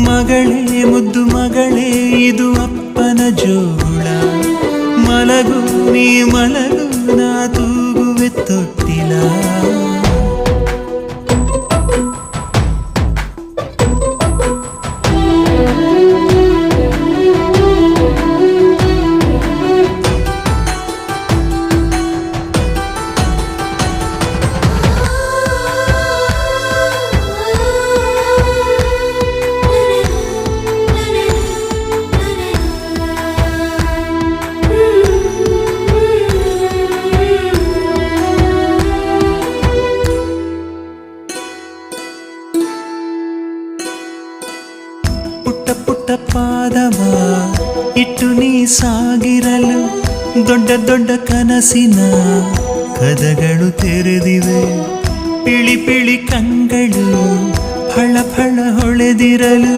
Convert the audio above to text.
ಮಗಳೇ ಮುದ್ದು ಮಗಳೇ ಇದು ಅಪ್ಪನ ಜೋಳ, ಮಲಗು ನೀ ಮಲಗು ನಾ ತೂಗುವೆ ತೊಟ್ಟಿಲ. ಪುಟ್ಟ ಪುಟ್ಟ ಪಾದವ ಇಟ್ಟು ನೀ ಸಾಗಿರಲು ದೊಡ್ಡ ದೊಡ್ಡ ಕನಸಿನ ಕದಗಳು ತೆರೆದಿವೆ. ಪಿಳಿ ಪಿಳಿ ಕಂಗಳು ಫಳ ಫಳ ಹೊಳೆದಿರಲು